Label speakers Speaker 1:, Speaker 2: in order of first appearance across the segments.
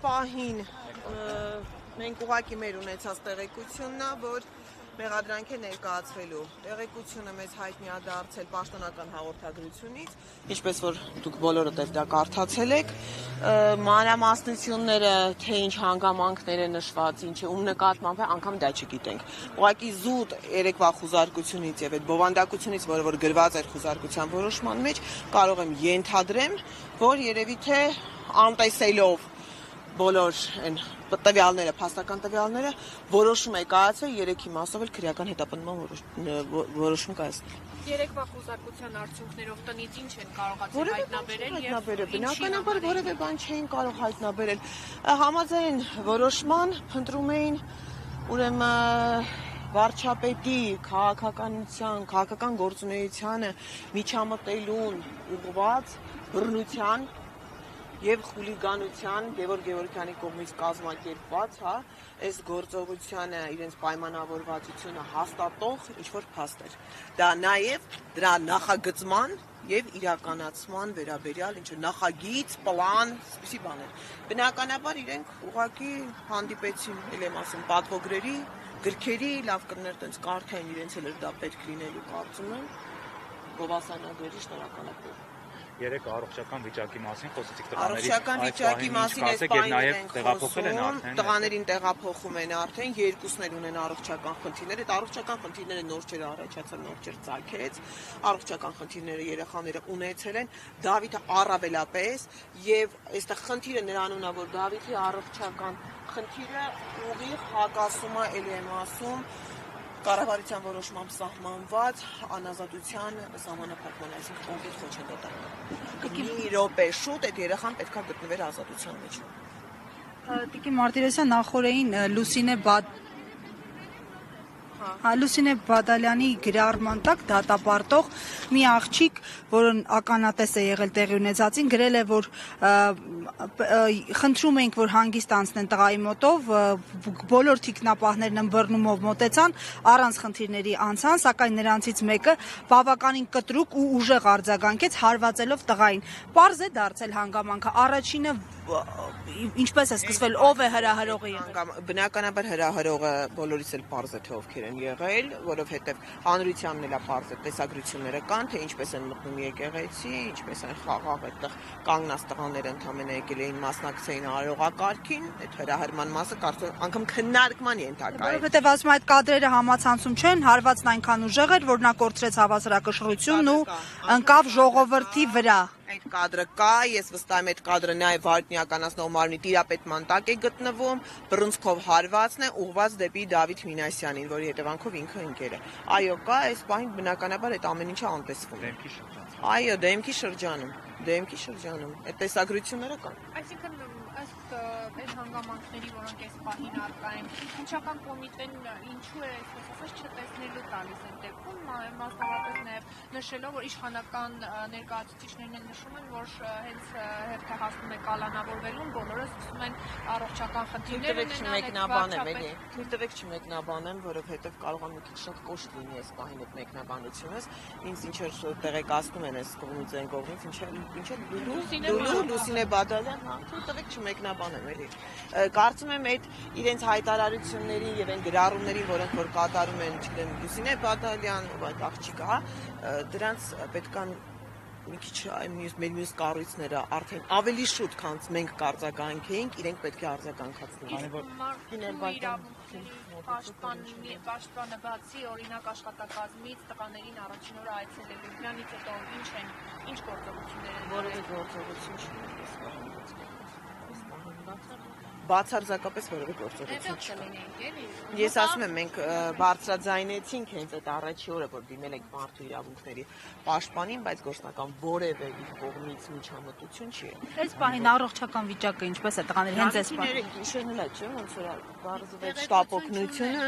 Speaker 1: պահին մենք ուղղակի մեր ունեցած տեղեկությունն է, որ մեղադրանք է ներկայացվելու։ Տեղեկությունը մեզ հայտնի է դարձել պաշտոնական հաղորդագրությունից, ինչպես որ դուք բոլորդ դա կարդացել եք, մանրամասնությունները, թե ինչ հանգամանքներ է նշված, ինչ է ում նկատմամբ է, անգամ դա չգիտենք։ Ուղղակի զուտ երեկվա խուզարկությունից եւ այդ բովանդակությունից, որ գրված էր խուզարկության որոշման մեջ, կարող եմ ենթադրեմ, որ երևի թե անտեսելով բոլոր այն տվյալները, փաստական տվյալները, որոշում է կայացվել 3-ի մասով էլ քրեական հետապնդման որոշում կայացնել։
Speaker 2: Երեկվա խուզարկության արդյունքներով տնից ինչ են կարողացել հայտնաբերել եւ
Speaker 1: բնականաբար որևէ բան չէին կարող հայտնաբերել։ Համաձայն որոշման փնտրում էին ուրեմն վարչապետի քաղաքական գործունեությանը միջամտելուն ուղղված բռնության եւ խուլիգանության Գևորգ Գևորգյանի կողմից կազմակերպված, այս գործողությանը իրենց պայմանավորվածությունը հաստատող ինչ-որ փաստ էր։ Դա նաեւ դրա նախագծման եւ իրականացման վերաբերյալ ինչ-որ նախագիծ, պլան, այսպիսի բաներ։ Բնականաբար իրենք ուղղակի հանդիպեցին, ել եմ ասում, պատվոգրերի, գրքերի, լավ կներ տենց կարդային, իրենց էլ դա պետք լինելու կարծում եմ, գովասանագրերի շնորհակալություն։
Speaker 3: Երեք առողջական վիճակի մասին խոսեցիք
Speaker 1: Առողջական վիճակի մասին այս պահին ենք խոսում, տղաներին տեղափոխում են արդեն, երկուսն էլ ունեն առողջական խնդիրներ, այդ առողջական խնդիրները նոր չէր առաջացել, նոր չէր ծագեց, առողջական խնդիրները երեխաները ունեցել են, Դավիթը առավելապես, եւ այստեղ խնդիրը նրան ունա, որ Դավիթի առողջական խնդիրը ուղիղ հակասում է, ելի եմ ասում, կառավարության որոշմամբ սահմանված անազատության սահմանափակման, այսինքն կոնկրետ խոչընդոտը։ Մի րոպե շուտ այդ երեխան պետք է գտնվեր ազատության մեջ։
Speaker 4: Տիկին Մարտիրոսյան, նախորդին Լուսինե Բադալյանի գրառման տակ դատապարտող մի աղջիկ, որն ականատես է եղել տեղի ունեցածին, գրել է, որ խնդրում ենք, որ հանգիստ անցնեն տղայի մոտով, բոլոր թիկնապահներն ըմբռնումով մոտեցան, առանց խնդիրների անցան, սակայն նրանցից մեկը բավականին կտրուկ ու ուժեղ արձագանքեց, հարվածելով տղային։ Պարզ է դարձել հանգամանքը, առաջինը ինչպես է սկսվել, ով է հրահրողը եղել։
Speaker 1: Բնականաբար հրահրողը բոլորից էլ պարզ է, թե ովքեր են եղել, որովհետև հանրությանն էլ պարզ է, տեսագրությունները կան, թե ինչպես են մտնում եկեղեցի, ինչպես են խաղաղ այդտեղ կանգնած տղաները ընդամենը եկել էին մասնակցեին արարողակարգին, այդ հրահրման մասը կարծում անգամ քննարկման ենթակա է։
Speaker 4: Որովհետև ասում այդ կադրերը համացանցում չեն, հարվածն այնքան ուժեղ էր, որ նա կորցրեց հավասարակշռությունն ու ընկավ ժողովրդի վրա։
Speaker 1: Այդ կադրը կա, ես վստահ եմ այդ կադրը նաև վարդնյականացնող մարմնի տիրապետման տակ է գտնվում, բռունցքով հարվածն է ուղղված դեպի Դավիթ Մինասյանին, որի հետևանքով ինքը ընկել է։ Այո, կա, այս պահին բնականաբար այդ ամեն ինչը անտեսվում է։ Այո, դեմքի շրջանում, այդ տեսագրությունները կան։
Speaker 2: Այսինքն ըստ այս հանգամանքների, որոնք այս պահին առկա են, Ինչական կոմիտեն ինչու է այսպես ասած չտեսնելու տալիս այդ դեպքում, մասնավորապես նաև նշելով, որ իշխանական ներկայացուցիչներն են նշում են, որ հենց հերթը հասնում է կալանավորվելուն, բոլորը սկսում են առողջական խնդիրներ ունենալ։
Speaker 1: Թույլ տվեք չմեկնաբանեմ, որովհետև կարող է մի քիչ շատ կոշտ լինի այս պահին այդ մեկնաբանությունս, ինձ ինչ որ տեղեկացնում են այս կողմից այն կողմից, Լուսինե Բադալյան, թույլ տվեք չմեկնաբանեմ էլի։ Կարծում եմ այդ իրենց հայտարարությունների եւ այն գրառումների, որոնք որ կատարում են, չգիտեմ, Լուսինե Բադալյան, այդ աղջիկը, դրանց պետք է մի քիչ մեր մյուս կառույցները արդեն ավելի շուտ, քան մենք կարձագանքեինք, իրենք պետք է արձագանքացնեն։
Speaker 2: Պաշտպանը բացի օրինակ աշխատակազմից տղաներին առաջին օրը այցելելու, դրանից հետո ինչ գործողություններ են։
Speaker 1: Որևէ գործողություն չի։ Բացարձակապես որևէ գործողություն չի։ Ես ասում եմ, մենք բարձրաձայնեցինք հենց այդ առաջի օրը, որ դիմել ենք մարդու իրավունքների պաշտպանին, բայց գործնական որևէ իր կողմից միջամտություն չի եղել։
Speaker 4: Այս պահին առողջական վիճակը ինչպես է տղաների հենց այս պահին։
Speaker 1: Գիշերն էլ չէ, ոնց որ բարձվեց շտապօգնությունը,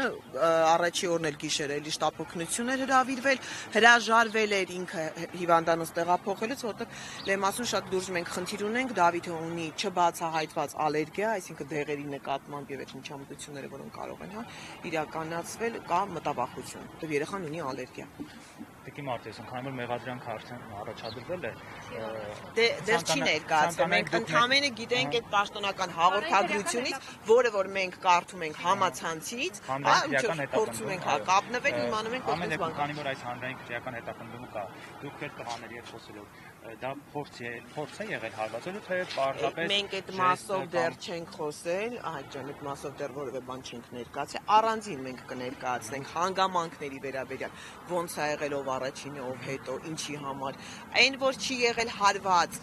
Speaker 1: առաջի օրն էլ գիշեր էլի շտապօգնություն էր հրավիրվել, հրաժարվել էր ինքը հիվանդանոց տեղափոխելուց, որտեղ լեմասուն շատ լուրջ մենք խնդիր ունենք, Դավիթը ունի չբացահայտված ալերգիա, այսինքն դեղերի նկատմամբ եւ այդ միջամտությունները, որոնք կարող են իրականացվել, կա մտավախություն, որտեղ երեխան ունի ալերգիա։
Speaker 3: Տիկի Մարտիրոսյան, քանի որ մեղադրանքը արդեն առաջադրվել է,
Speaker 1: դեռ չի ներկայացվել։ Մենք ընդհանրապես գիտենք այդ պաշտոնական հաղորդագրությունից, որը որ մենք կարդում ենք համացանցից, փորձում ենք կապնվել, իմանում ենք
Speaker 3: ամեն դեպքում, քանի որ այս հանրային քրեական հետապնդումը կա, դուք այդ տղաների հետ խոսելով, դա փորձ է եղել հարվածելու, թե պարզապես
Speaker 1: մենք այդ մասով դեռ չենք խոսել, ջան, այդ մասով դեռ որևէ բան չենք ներկայացրել, առանձին մենք կներկայացնենք հանգամանքների վերաբերյալ, ոնց է եղել ով առաջինը, ով հետո, ինչի համար, այն որ չի եղել հարված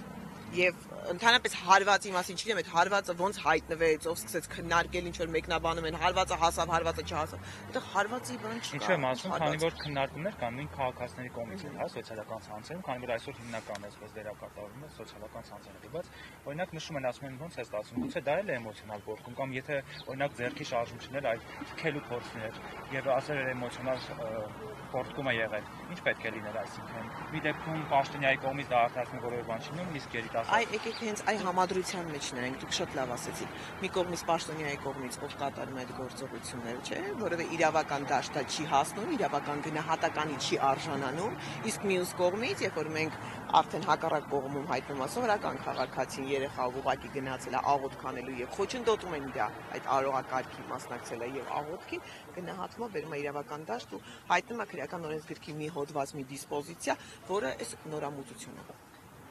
Speaker 1: եւ ընդհանրապես հարվածի մասին չգիտեմ, այդ հարվածը ոնց հայտնվեց, ով սկսեց քննարկել, ինչ որ մեկնաբանում են, հարվածը հասավ, հարվածը չհասավ։ Այդտեղ հարվածի բան չկա։
Speaker 3: Ինչու եմ ասում, քանի որ քննարկումներ կան նույն քաղաքացիների կողմից, հա, սոցիալական ցանցերում, քանի որ այսօր հիմնական այսպես դերակատարվում է սոցիալական ցանցերը, բայց օրինակ նշում են, ասում են ոնց է ստացվում, գուցե դա էլ է էմոցիոնալ գործում, կամ եթե օրինակ ձեռքի շարժում չներ, այլ քելու փորձներ եւ ասել էմոցիոնալ գործում է եղել։ Ինչ պետք է լիներ, այսինքն մի դեպքում պաշտոնյայի կողմից դա արդարացնում որևէ բան չի լինում, իսկ երիտասարդ
Speaker 1: Այ եկեք հենց այ համադրության մեջ նայենք, դուք շատ լավ ասեցիք։ Մի կողմից պաշտոնյայի կողմից ով կատարում է այդ գործողությունները, չէ՞, որովհետեւ իրավական դաշտա չի հասնում, իրավական գնահատականի չի արժանանում, իսկ մյուս կողմից, երբ որ մենք արդեն հակառակ կողմում հայտնում ասորական քաղաքացին երեխա ուղղակի գնացել է աղոթք անելու եւ խոչընդոտում են իր այդ արողակարգի մասնակցել է եւ աղոթքին գնահատվում է բերում է իրավական դաշտ ու հայտնում է քրեական օրենսգրքի մի հոդված, մի դիսպոզիցիա, որը այս նորամուծությունը է։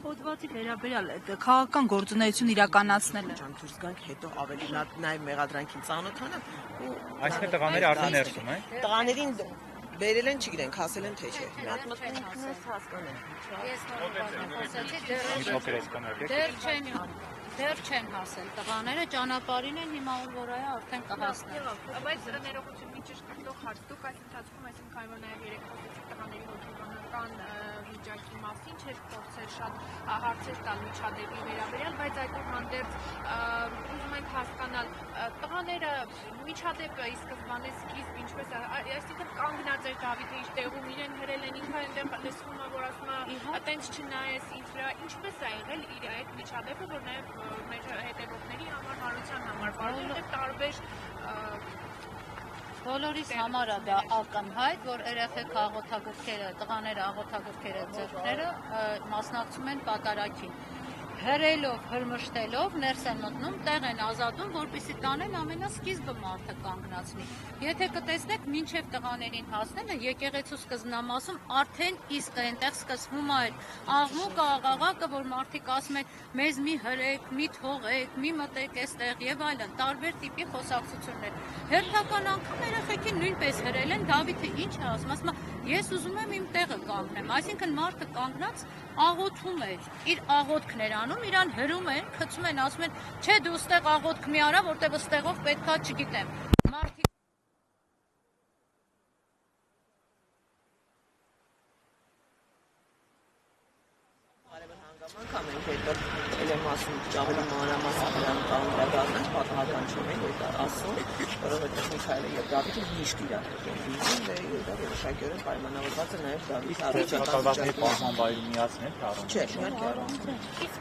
Speaker 4: Հոդվածի վերաբերյալ քաղաքական գործունեություն իրականացնելը։
Speaker 1: Ջան, դուրս գանք հետո ավելի նաև մեղադրանքին ծանոթանանք ու
Speaker 3: այսինքն տղաները արդեն ներսում են։
Speaker 1: Տղաներին բերել են, չգիտենք, հասել են թե չէ։ Մի հատ մտքն ես հասկանեմ։
Speaker 5: Ես խոսեցի
Speaker 3: Ինչ օքեր ես կներեք։
Speaker 5: դեռ չեն հասել տղաները ճանապարհին են հիմա որ այա արդեն կհասնեն
Speaker 2: բայց ներողություն մի ճշգրտող հարց դուք այս ընթացքում այսինքն քանի որ նաև երեք խոսեցիք տղաների հոգեբանական վիճակի մասին չէր փորձել շատ հարցեր տալ միջադեպի վերաբերյալ բայց այդ հանդերձ ուզում ենք հասկանալ տղաները միջադեպը ի սկզբանե սկիզբ ինչպես այսինքն կանգնած էր Դավիթը իր տեղում իրեն հրել են ինքը այնտեղ լսվում է որ ասում է տենց չնայես ինձ վրա ինչպես է եղել իր այդ միջադեպը որ նաև մեր հետևողների համար հարության համար որովհետև տարբեր
Speaker 5: բոլորիս համար է դա ակնհայտ որ երեխեք աղոթագրքերը տղաները աղոթագրքերը ձեռքները մասնակցում են պատարագին հրելով, հրմշտելով ներս են մտնում, տեղ են ազատում, որպեսզի տանեն ամենասկիզբը մարդը կանգնացնի։ Եթե կտեսնեք, մինչև տղաներին հասնելը եկեղեցու սկզբնամասում արդեն իսկ այնտեղ սկսվում է աղմուկը, աղաղակը, որ մարդիկ ասում են մեզ մի հրեք, մի թողեք, մի մտեք այստեղ եւ այլն, տարբեր տիպի խոսակցություններ։ Հերթական անգամ երեխեքին նույնպես հրել են, Դավիթը ինչ է ասում, ես ուզում եմ իմ տեղը կանգնեմ, այսինքն մարդը կանգնած աղոթում է, իր աղոթքն էր անում, իրան հրում են, խցում են, ասում են, չէ դու ստեղ աղոթք մի արա, որտեղ ստեղով պետքա չգիտեմ։ Մարդիկ
Speaker 1: Անգամ ենք հետո եմ ասում ավելի մանրամասն դրան կանգնած պատահական չունեն այդ ասում, որովհետև Միքայելը եւ Դավիթը միշտ իրար են վիզին դե դա որոշակիորեն պայմանավորված է նաեւ Դավիթ
Speaker 3: Արարողական պայմանավորի միացնել առանց։
Speaker 1: Չէ, իհարկե։
Speaker 2: իսկ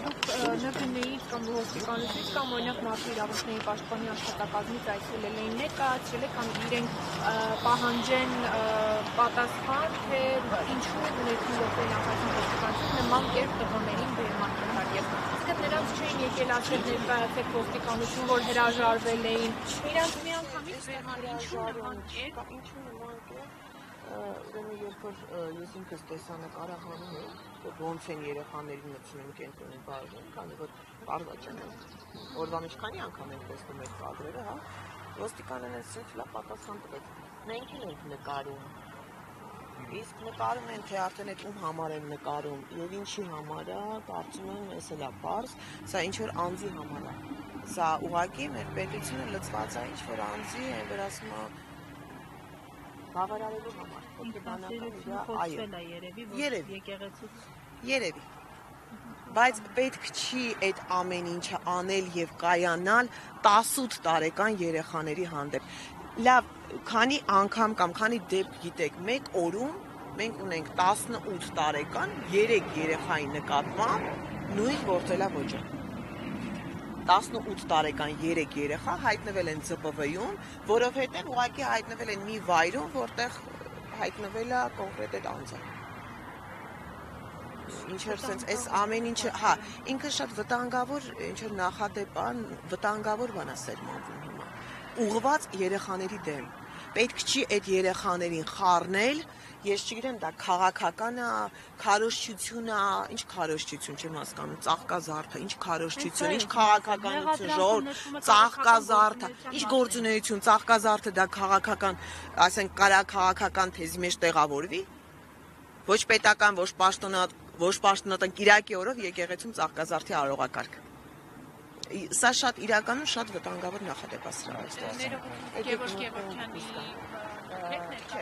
Speaker 2: դուք ՆԿՆ-ից կամ ոստիկանությունից կամ օրինակ մարդու իրավունքների պաշտպանի աշխատակազմից այսօր էին ներկայացրել կամ իրենք պահանջեն պատասխան թե ինչու ներքնություն նախաձեռն ոստիկանություն նման կերպ տղաներին բերման կհարգել։ Իսկ նրանց չէին եկել ասել ներկայացեք ոստիկանություն, որ հրաժարվել էին։ Իրանց միանգամից բերման ինչու նման կերպ
Speaker 1: ուրեմն երբ որ ես ինքս տեսա նկարահանում եմ, որ ոնց են երեխաներին մտցնում կենտրոնի բաժին, քանի որ բարվաճան են։ Օրվա մեջ քանի անգամ ենք տեսնում այդ կադրերը, հա։ Ոստիկանն ասեց, լավ պատասխան տվեց։ Մենք էլ ենք նկարում։ Իսկ նկարում են, թե արդեն այդ ում համար են նկարում եւ ինչի համար է, կարծում եմ, էս էլ է բարձ, սա ինչ որ անձի համար է։ Սա ուղղակի մեր պետությունը լծված է ինչ որ անձի, այն որ ասում է բավարարելու համար, Երևի։ Բայց պետք չի այդ ամեն ինչը անել եւ կայանալ 18 տարեկան երեխաների հանդեպ։ Լավ, քանի անգամ կամ քանի դեպք գիտեք, մեկ օրում մենք ունենք 18 տարեկան 3 երեխայի նկատմամբ նույն գործելավոճը։ 18 տարեկան 3 երեխա հայտնվել են ԶՊՎ-ում, որովհետև ուղղակի հայտնվել են մի վայրում, որտեղ հայտնվել է կոնկրետ այդ անձը։ Ինչեր sense այս ամեն ինչը, հա, ինքը շատ վտանգավոր, ինչեր նախադեպ է, վտանգավոր բան է սերմանվում հիմա։ Ուղղված երեխաների դեմ։ Պետք չի այդ երեխաներին խառնել, ես չգիտեմ, դա քաղաքական է, քարոզչություն է, ինչ քարոզչություն չեմ հասկանում, ծաղկազարդը, ինչ քարոզչություն, ինչ քաղաքականություն, ժողովուրդ, ծաղկազարդը, ինչ գործունեություն, ծաղկազարդը դա քաղաքական, ասենք, կարա քաղաքական թեզի մեջ տեղավորվի։ Ոչ պետական, ոչ պաշտոնական Կիրակի օրով եկեղեցում ծաղկազարդի արողակարգ։ Սա շատ իրականում շատ վտանգավոր նախադեպ է սրա։
Speaker 2: Գևորգ Գևորգյանի հետն է։